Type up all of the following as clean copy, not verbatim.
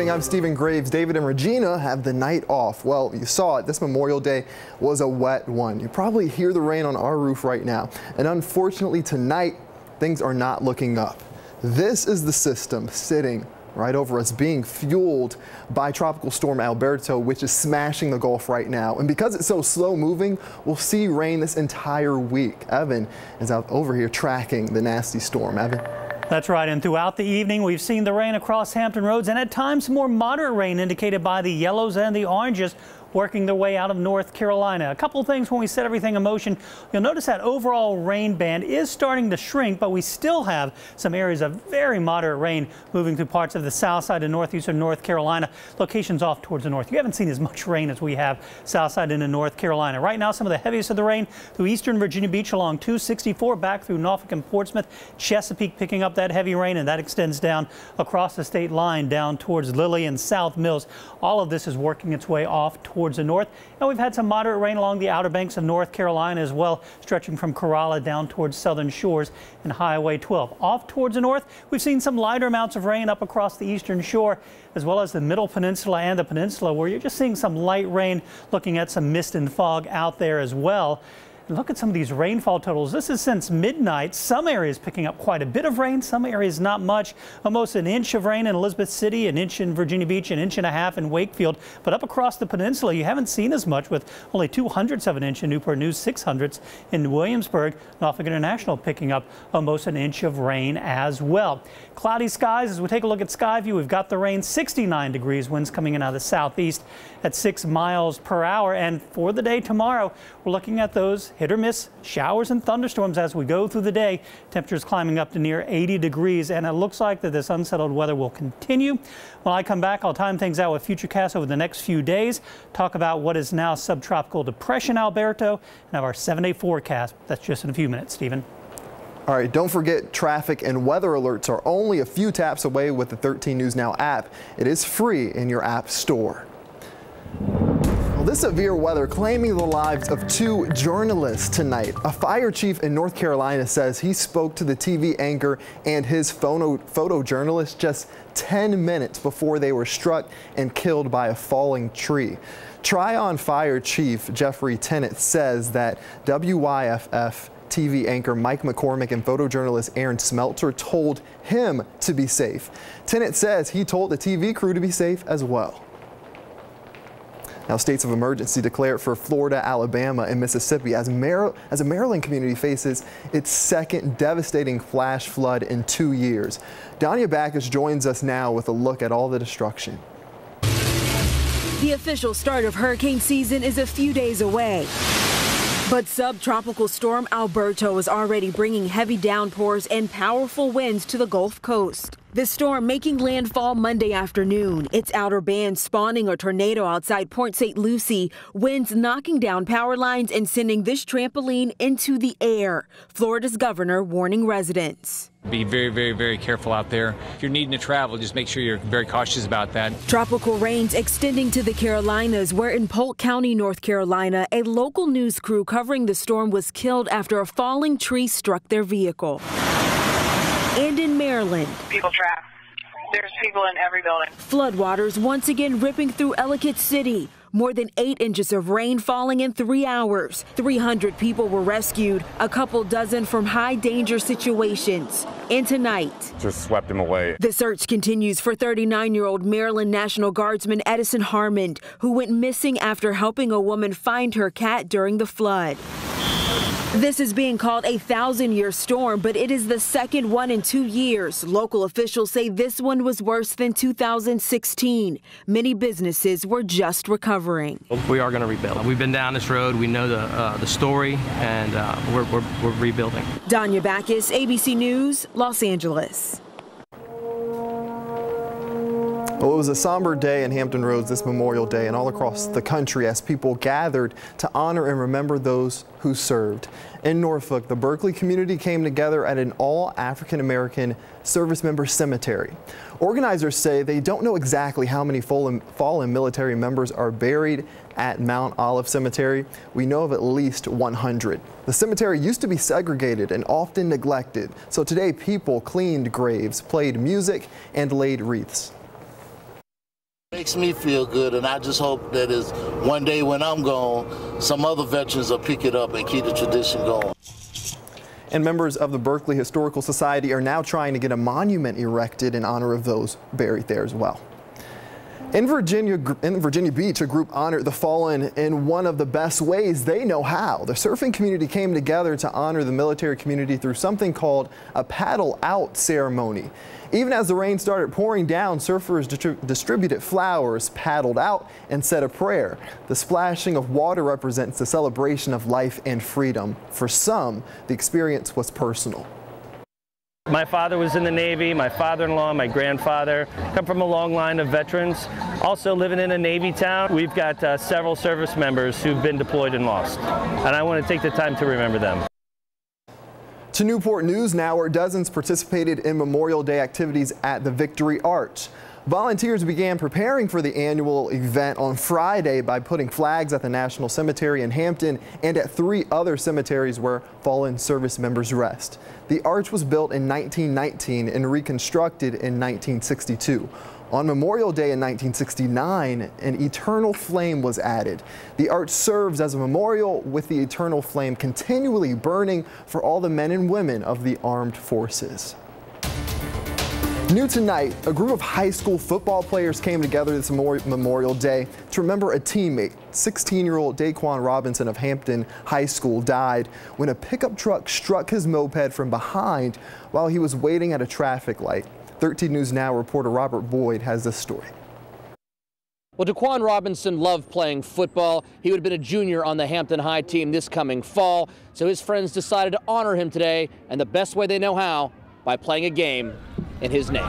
evening. I'm Stephen Graves. David and Regina have the night off. Well, you saw it. This Memorial Day was a wet one. You probably hear the rain on our roof right now. And unfortunately tonight, things are not looking up. This is the system sitting right over us, being fueled by Tropical Storm Alberto, which is smashing the Gulf right now. And because it's so slow moving, we'll see rain this entire week. Evan is out over here tracking the nasty storm. Evan? That's right, and throughout the evening we've seen the rain across Hampton Roads, and at times more moderate rain indicated by the yellows and the oranges working their way out of North Carolina. A couple of things when we set everything in motion. You'll notice that overall rain band is starting to shrink, but we still have some areas of very moderate rain moving through parts of the south side of northeastern North Carolina, locations off towards the north. You haven't seen as much rain as we have south side into North Carolina. Right now, some of the heaviest of the rain through eastern Virginia Beach along 264 back through Norfolk and Portsmouth. Chesapeake picking up that heavy rain, and that extends down across the state line down towards Lilly and South Mills. All of this is working its way off towards the north, and we've had some moderate rain along the outer banks of North Carolina as well, stretching from Corolla down towards Southern Shores and Highway 12. Off towards the north, we've seen some lighter amounts of rain up across the eastern shore, as well as the middle peninsula and the peninsula, where you're just seeing some light rain, looking at some mist and fog out there as well. And look at some of these rainfall totals. This is since midnight. Some areas picking up quite a bit of rain, some areas not much. Almost an inch of rain in Elizabeth City, an inch in Virginia Beach, an inch and a half in Wakefield. But up across the peninsula, you haven't seen as much, with only 2/100ths of an inch in Newport News, 6/100ths in Williamsburg. Norfolk International picking up almost an inch of rain as well. Cloudy skies. As we take a look at Skyview, we've got the rain, 69 degrees, winds coming in out of the southeast at 6 miles per hour. And for the day tomorrow, we're looking at those hit or miss showers and thunderstorms as we go through the day. Temperatures climbing up to near 80 degrees, and it looks like that this unsettled weather will continue. When I come back, I'll time things out with Futurecast over the next few days, talk about what is now subtropical depression Alberto, and have our 7-day forecast. That's just in a few minutes. Stephen. All right, don't forget, traffic and weather alerts are only a few taps away with the 13 News Now app. It is free in your app store. Well, this severe weather claiming the lives of 2 journalists tonight. A fire chief in North Carolina says he spoke to the TV anchor and his photojournalist just 10 minutes before they were struck and killed by a falling tree. Tryon Fire Chief Jeffrey Tennant says that WYFF TV anchor Mike McCormick and photojournalist Aaron Smeltzer told him to be safe. Tennant says he told the TV crew to be safe as well. Now, states of emergency declared for Florida, Alabama, and Mississippi as a Maryland community faces its second devastating flash flood in 2 years. Danya Backus joins us now with a look at all the destruction. The official start of hurricane season is a few days away. But subtropical storm Alberto is already bringing heavy downpours and powerful winds to the Gulf Coast. The storm making landfall Monday afternoon, its outer band spawning a tornado outside Port St. Lucie, winds knocking down power lines and sending this trampoline into the air. Florida's governor warning residents. Be very, very, very careful out there. If you're needing to travel, just make sure you're very cautious about that. Tropical rains extending to the Carolinas, where in Polk County, North Carolina, a local news crew covering the storm was killed after a falling tree struck their vehicle. And in Maryland, people trapped. There's people in every building. Floodwaters once again ripping through Ellicott City. More than 8 inches of rain falling in 3 hours. 300 people were rescued, a couple dozen from high danger situations. And tonight, just swept him away. The search continues for 39-year-old Maryland National Guardsman Edison Harmon, who went missing after helping a woman find her cat during the flood. This is being called a 1,000-year storm, but it is the second one in 2 years. Local officials say this one was worse than 2016. Many businesses were just recovering. We are going to rebuild. We've been down this road. We know the story, and we're rebuilding. Danya Backus, ABC News, Los Angeles. Well, it was a somber day in Hampton Roads this Memorial Day and all across the country as people gathered to honor and remember those who served. In Norfolk, the Berkeley community came together at an all-African-American service member cemetery. Organizers say they don't know exactly how many fallen military members are buried at Mount Olive Cemetery. We know of at least 100. The cemetery used to be segregated and often neglected, so today people cleaned graves, played music, and laid wreaths. makes me feel good, and I just hope that is one day when I'm gone, some other veterans will pick it up and keep the tradition going. And members of the Berkeley Historical Society are now trying to get a monument erected in honor of those buried there as well. In Virginia Beach, a group honored the fallen in one of the best ways they know how. The surfing community came together to honor the military community through something called a paddle out ceremony. Even as the rain started pouring down, surfers distributed flowers, paddled out, and said a prayer. The splashing of water represents the celebration of life and freedom. For some, the experience was personal. My father was in the Navy, my father-in-law, my grandfather come from a long line of veterans. Also living in a Navy town, we've got several service members who've been deployed and lost. And I want to take the time to remember them. To Newport News now, where dozens participated in Memorial Day activities at the Victory Arch. Volunteers began preparing for the annual event on Friday by putting flags at the National Cemetery in Hampton and at 3 other cemeteries where fallen service members rest. The arch was built in 1919 and reconstructed in 1962. On Memorial Day in 1969, an eternal flame was added. The arch serves as a memorial, with the eternal flame continually burning for all the men and women of the armed forces. New tonight, a group of high school football players came together this Memorial Day to remember a teammate. 16-year-old Daquan Robinson of Hampton High School died when a pickup truck struck his moped from behind while he was waiting at a traffic light. 13 News Now reporter Robert Boyd has this story. Well, Daquan Robinson loved playing football. He would have been a junior on the Hampton High team this coming fall, so his friends decided to honor him today, and the best way they know how, by playing a game in his name.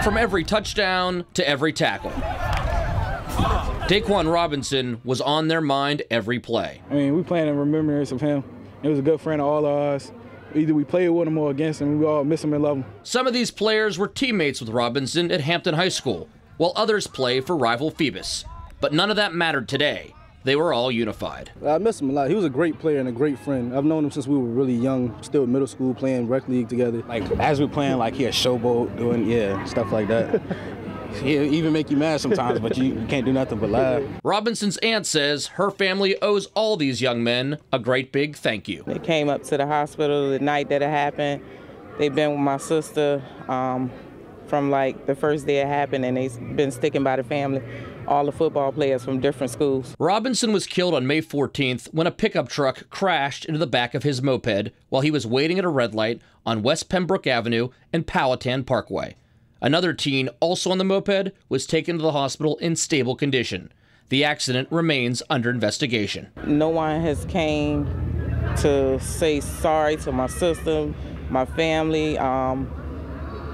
From every touchdown to every tackle, Daquan Robinson was on their mind every play. I mean, we playing in remembrance of him. He was a good friend of all of us. Either we played with him or against him. We all miss him and love him. Some of these players were teammates with Robinson at Hampton High School, while others play for rival Phoebus. But none of that mattered today. They were all unified. I miss him a lot. He was a great player and a great friend. I've known him since we were really young, still in middle school, playing rec league together. Like, as we're playing, like, he a showboat, doing, stuff like that. He'll even make you mad sometimes, but you can't do nothing but laugh. Robinson's aunt says her family owes all these young men a great big thank you. They came up to the hospital the night that it happened. They've been with my sister from like the first day it happened, and they've been sticking by the family. All the football players from different schools. Robinson was killed on May 14th when a pickup truck crashed into the back of his moped while he was waiting at a red light on West Pembroke Avenue and Powhatan Parkway. Another teen, also on the moped, was taken to the hospital in stable condition. The accident remains under investigation. No one has came to say sorry to my sister, my family.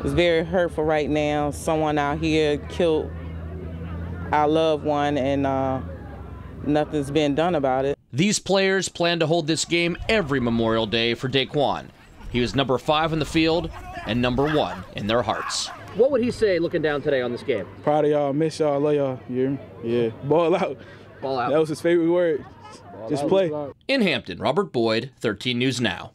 It's very hurtful right now. Someone out here killed our loved one, and nothing's been done about it. These players plan to hold this game every Memorial Day for Daquan. He was number 5 in the field and number 1 in their hearts. What would he say looking down today on this game? Proud of y'all, miss y'all, love y'all. Yeah, ball out. Ball out. That was his favorite word. Just play. In Hampton, Robert Boyd, 13 News Now.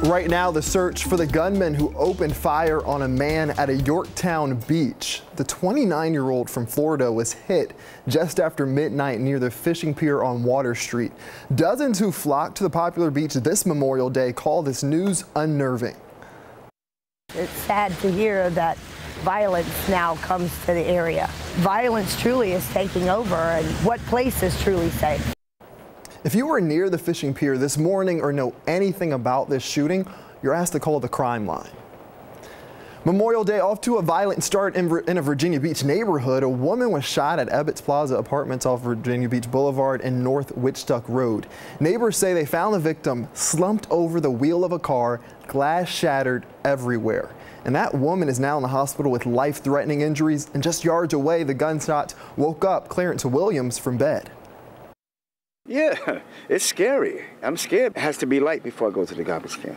Right now, the search for the gunman who opened fire on a man at a Yorktown beach. The 29-year-old from Florida was hit just after midnight near the fishing pier on Water Street. Dozens who flocked to the popular beach this Memorial Day call this news unnerving. It's sad to hear that violence now comes to the area. Violence truly is taking over, and what place is truly safe? If you were near the fishing pier this morning or know anything about this shooting, you're asked to call the crime line. Memorial Day off to a violent start in a Virginia Beach neighborhood. A woman was shot at Ebbets Plaza Apartments off Virginia Beach Boulevard and North Witchduck Road. Neighbors say they found the victim slumped over the wheel of a car, glass shattered everywhere. And that woman is now in the hospital with life-threatening injuries. And just yards away, the gunshot woke up Clarence Williams from bed. Yeah, it's scary. I'm scared. It has to be light before I go to the garbage can.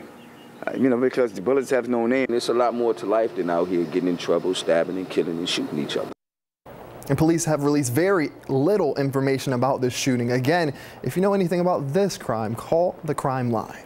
Because the bullets have no name. There's a lot more to life than out here getting in trouble, stabbing and killing and shooting each other. And police have released very little information about this shooting. Again, if you know anything about this crime, call the crime line.